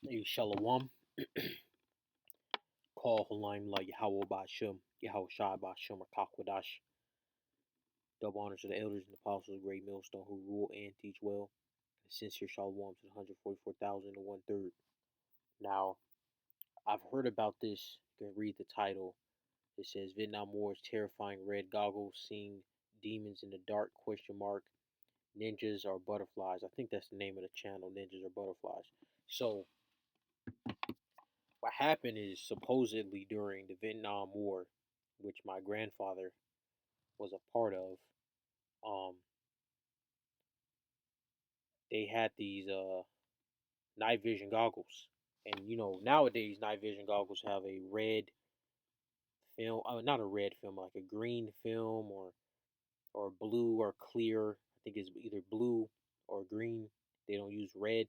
Hey, Shalom. Call Holaim La Yahweh Bashim, Yahweh Shai Bashim, or Kakwadash. Double honors to the elders and apostles of Great Millstone who rule and teach well. And sincere Shalom to the 144,000 and one third. Now, I've heard about this. You can read the title. It says Vietnam War's terrifying red goggles, seeing demons in the dark, question mark. Ninjas or butterflies. I think that's the name of the channel, Ninjas or Butterflies. So, what happened is supposedly during the Vietnam War, which my grandfather was a part of, um, they had these night vision goggles, and nowadays night vision goggles have a red film, not a red film, like a green film or blue or clear. I think it's either blue or green. They don't use red.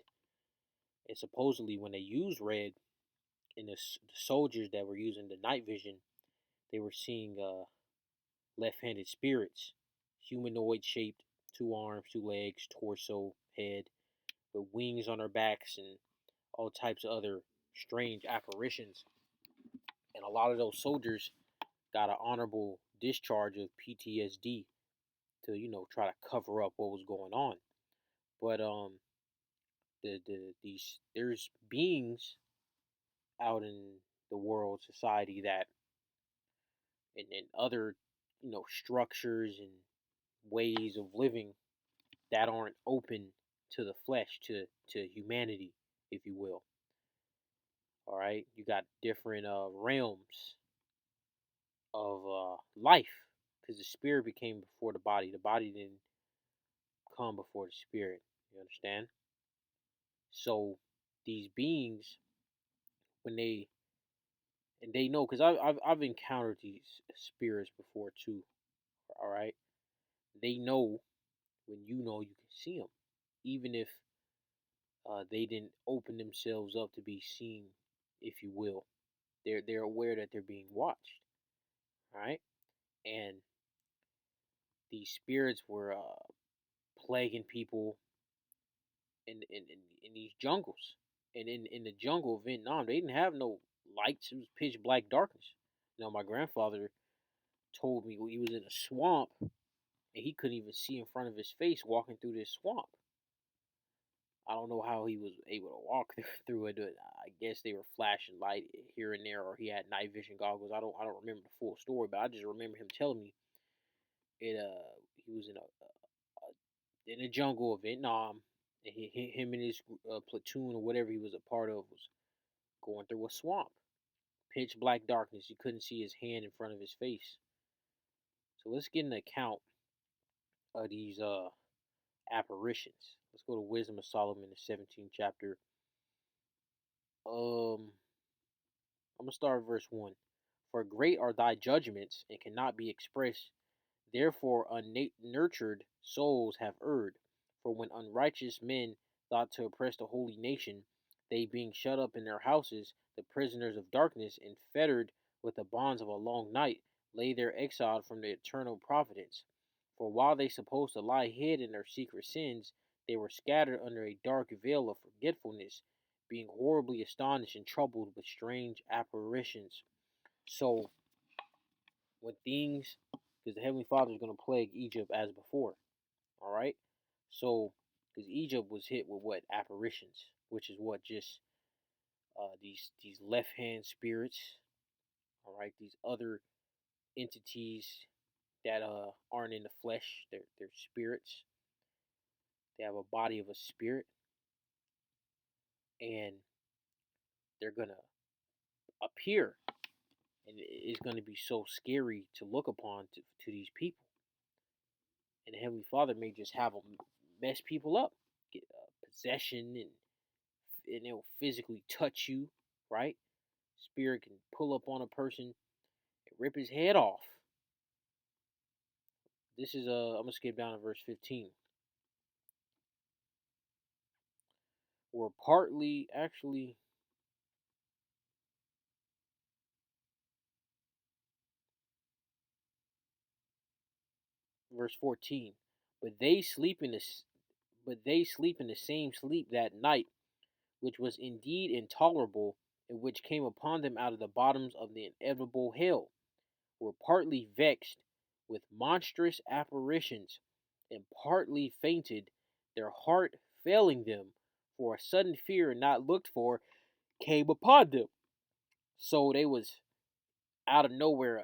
And supposedly when they use red, in the soldiers that were using the night vision, they were seeing left-handed spirits, humanoid shaped, 2 arms, 2 legs, torso, head, with wings on their backs and all types of other strange apparitions. And a lot of those soldiers got an honorable discharge of PTSD to try to cover up what was going on. But these there's beings out in the world society that and other structures and ways of living that aren't open to the flesh, to humanity, if you will. All right, you got different realms of life, because the spirit became before the body. The body didn't come before the spirit. You understand? So these beings, when they know, because I've encountered these spirits before too. All right, they know when you know you can see them, even if they didn't open themselves up to be seen, if you will. They're aware that they're being watched. All right, and these spirits were plaguing people in these jungles. And in the jungle of Vietnam, they didn't have no lights. It was pitch black darkness. My grandfather told me he was in a swamp and he couldn't even see in front of his face walking through this swamp. I don't know how he was able to walk through it. I guess they were flashing light here and there, or he had night vision goggles. I don't remember the full story, but I just remember him telling me it. He was in the jungle of Vietnam, and him and his platoon or whatever he was a part of was going through a swamp, pitch black darkness. You couldn't see his hand in front of his face. So let's get an account of these apparitions. Let's go to Wisdom of Solomon, the 17th chapter. I'm gonna start at verse 1. For great are thy judgments and cannot be expressed. Therefore, unnurtured souls have erred. For when unrighteous men thought to oppress the holy nation, they being shut up in their houses, the prisoners of darkness, and fettered with the bonds of a long night, lay there exiled from the eternal providence. For while they supposed to lie hid in their secret sins, they were scattered under a dark veil of forgetfulness, being horribly astonished and troubled with strange apparitions. So, when things, because the Heavenly Father is going to plague Egypt as before, all right? So, because Egypt was hit with what? Apparitions, which is what? Just these left hand spirits, all right? These other entities that aren't in the flesh, they're spirits. They have a body of a spirit, and they're going to appear, and it's going to be so scary to look upon to these people. And the Heavenly Father may just have them mess people up, get possession, and it'll physically touch you, right? Spirit can pull up on a person and rip his head off. This is I'm gonna skip down to verse 15. Or partly, actually, verse 14. But they sleep in the but they sleep in the same sleep that night, which was indeed intolerable, and which came upon them out of the bottoms of the inevitable hell, were partly vexed with monstrous apparitions, and partly fainted, their heart failing them, for a sudden fear not looked for came upon them. So they was out of nowhere,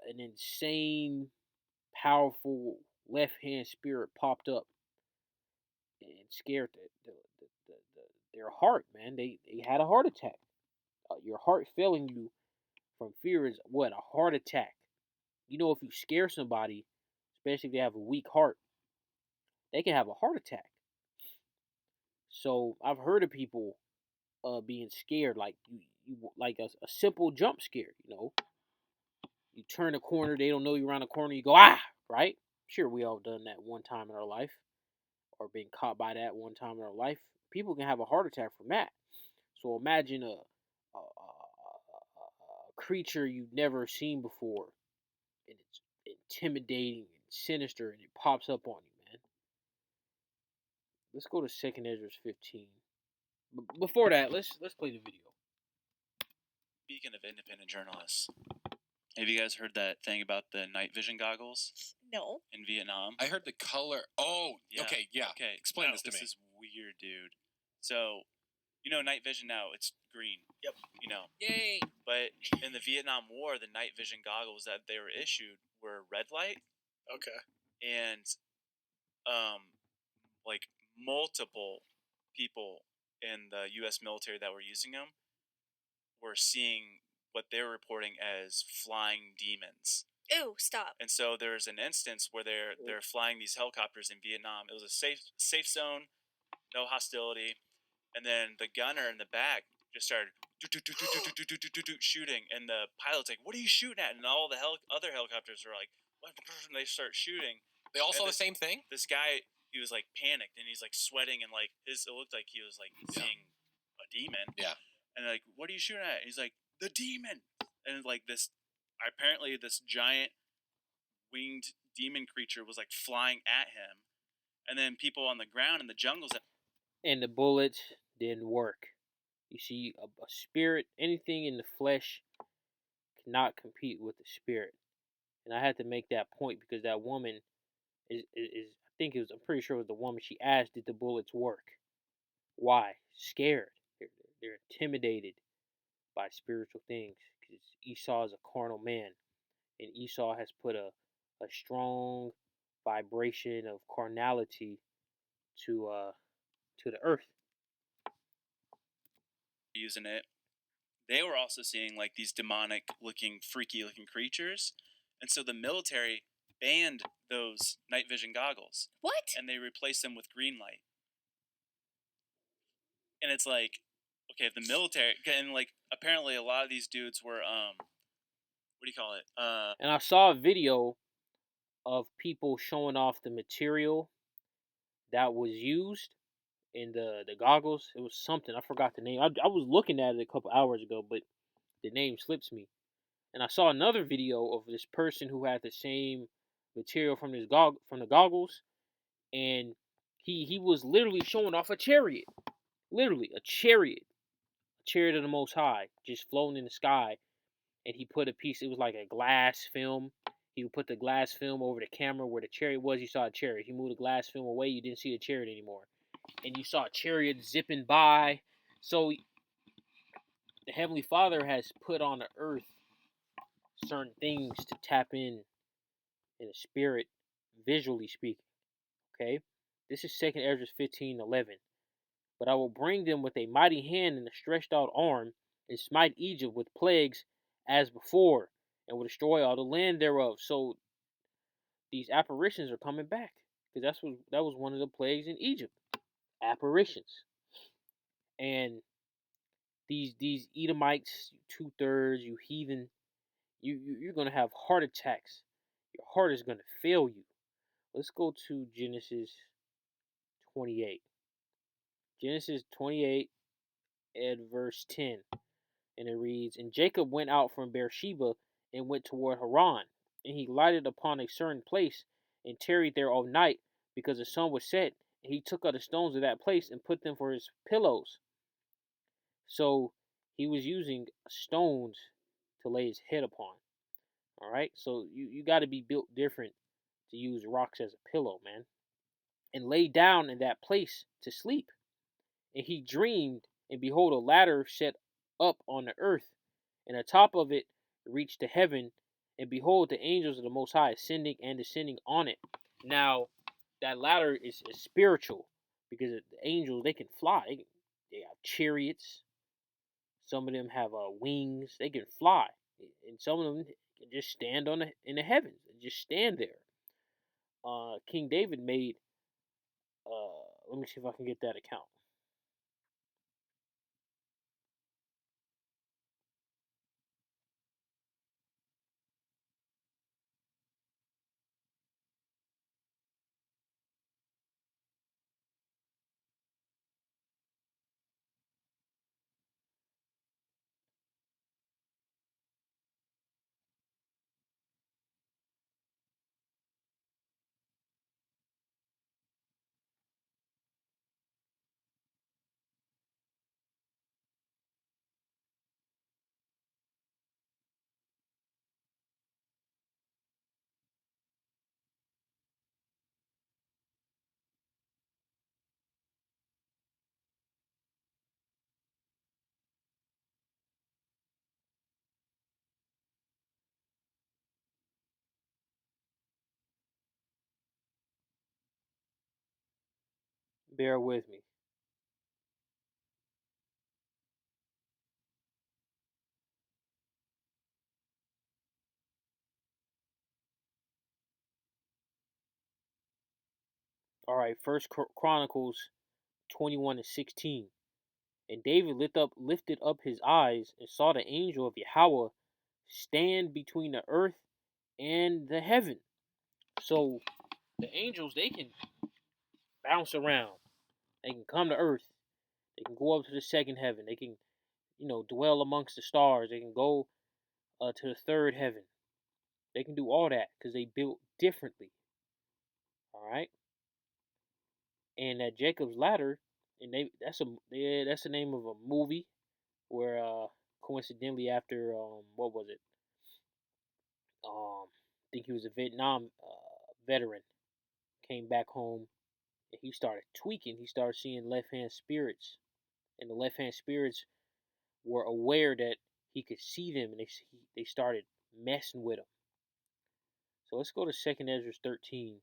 an insane, powerful left hand spirit popped up and scared their heart. Man, they had a heart attack. Your heart failing you from fear is what? A heart attack. You know, if you scare somebody, especially if they have a weak heart, they can have a heart attack. So I've heard of people being scared, like you like a simple jump scare. You know, you turn a corner, they don't know you around the corner, you go ah, right? Sure, we all done that one time in our life, or been caught by that one time in our life. People can have a heart attack from that. So imagine a creature you've never seen before, and it's intimidating and sinister, and it pops up on you, man. Let's go to Second Ezra 15. But before that, let's play the video. Speaking of independent journalists, have you guys heard that thing about the night vision goggles No. in Vietnam? I heard the color. Oh, Yeah. okay, yeah. Okay, Explain no, this to me. This is weird, dude. So, you know, night vision now, it's green. Yep. You know, Yay! but in the Vietnam War, the night vision goggles that they were issued were red light, Okay. and like multiple people in the U.S. military that were using them were seeing what they're reporting as flying demons. Ew, stop. And so there's an instance where they're flying these helicopters in Vietnam. It was a safe zone, no hostility, and then the gunner in the back just started shooting, and the pilot's like, "What are you shooting at?" And all the other helicopters are like, "What?" And they start shooting. They all saw the same thing? This guy, he was like panicked, and he's like sweating, and like it looked like he was like seeing a demon. Yeah. And like, "What are you shooting at?" And he's like, "The demon." And like this, apparently this giant winged demon creature was like flying at him, and then people on the ground in the jungles. And the bullets didn't work. You see, a spirit, anything in the flesh, cannot compete with the spirit. And I had to make that point because that woman is I think it was, I'm pretty sure it was the woman. She asked, "Did the bullets work?" Why? Scared. They're intimidated by spiritual things because Esau is a carnal man, and Esau has put a strong vibration of carnality to the earth. Using it, they were also seeing like these demonic looking, freaky looking creatures, and so the military banned those night vision goggles. What? And they replaced them with green light. And it's like, okay, if the military, and like apparently a lot of these dudes were what do you call it? And I saw a video of people showing off the material that was used in the goggles. It was something, I forgot the name. I was looking at it a couple hours ago, but the name slips me. And I saw another video of this person who had the same material from from the goggles, and he was literally showing off a chariot, literally a chariot of the Most High, just floating in the sky. And he put a piece. It was like a glass film. He would put the glass film over the camera where the chariot was. You saw a chariot. He moved the glass film away. You didn't see the chariot anymore, and you saw a chariot zipping by. So the Heavenly Father has put on the earth certain things to tap in the spirit, visually speaking. Okay, this is 2 Ezra 15:11. But I will bring them with a mighty hand and a stretched out arm, and smite Egypt with plagues as before, and will destroy all the land thereof. So these apparitions are coming back, because that was one of the plagues in Egypt, apparitions. And these Edomites, 2/3, you heathen, you're gonna have heart attacks. Your heart is gonna fail you. Let's go to Genesis 28. Genesis 28 and verse 10. And it reads, "And Jacob went out from Beersheba and went toward Haran. And he lighted upon a certain place and tarried there all night, because the sun was set. And he took out the stones of that place and put them for his pillows. So he was using stones to lay his head upon. All right. So you got to be built different to use rocks as a pillow, man. And lay down in that place to sleep. And he dreamed, and behold, a ladder set up on the earth, and the top of it reached to heaven. And behold, the angels of the Most High ascending and descending on it. Now, that ladder is spiritual because the angels, they can fly. They have chariots. Some of them have wings. They can fly, and some of them can just stand in the heavens and just stand there. King David made. Let me see if I can get that account. Bear with me. All right, First Chronicles 21:16. And David lifted up his eyes and saw the angel of Yahweh stand between the earth and the heaven. So the angels, they can bounce around. They can come to earth. They can go up to the second heaven. They can, dwell amongst the stars. They can go to the third heaven. They can do all that because they built differently. All right. And that Jacob's ladder, and that's the name of a movie where coincidentally after what was it? I think he was a Vietnam veteran. Came back home and he started tweaking. He started seeing left hand spirits, and the left hand spirits were aware that he could see them, and they started messing with him. So let's go to Second Ezra 13.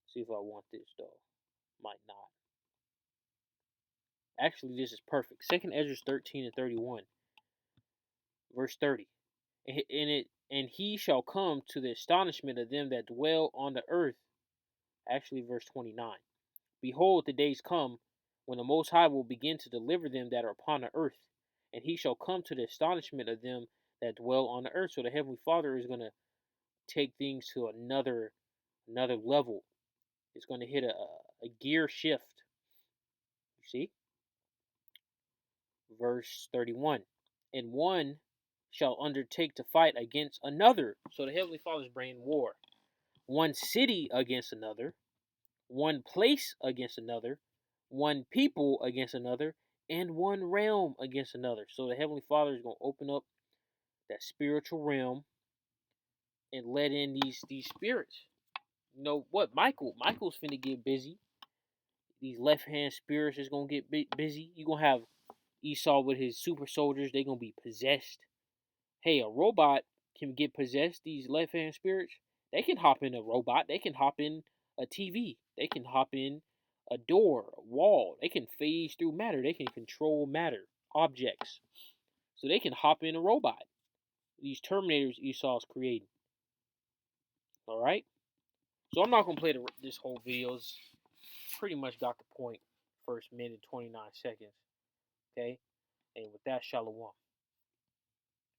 See if I want this though. Might not. Actually, this is perfect. Second Ezra 13:31, verse 30. And he shall come to the astonishment of them that dwell on the earth. Actually, verse 29. Behold, the days come when the Most High will begin to deliver them that are upon the earth, and he shall come to the astonishment of them that dwell on the earth. So the Heavenly Father is going to take things to another level. It's going to hit a gear shift. You see? Verse 31. And one shall undertake to fight against another. So the Heavenly Father is bringing war. One city against another, one place against another, one people against another, and one realm against another. So the Heavenly Father is going to open up that spiritual realm and let in these spirits. You know what? Michael's finna get busy. These left hand spirits is gonna get busy. You gonna have Esau with his super soldiers. They gonna be possessed. Hey, a robot can get possessed. These left hand spirits, they can hop in a robot. They can hop in a TV. They can hop in a door, a wall. They can phase through matter. They can control matter, objects. So they can hop in a robot. These Terminators Esau's creating. All right. So I'm not gonna play this whole video. It's pretty much got the point. First minute 29 seconds. Okay. And with that, shalom.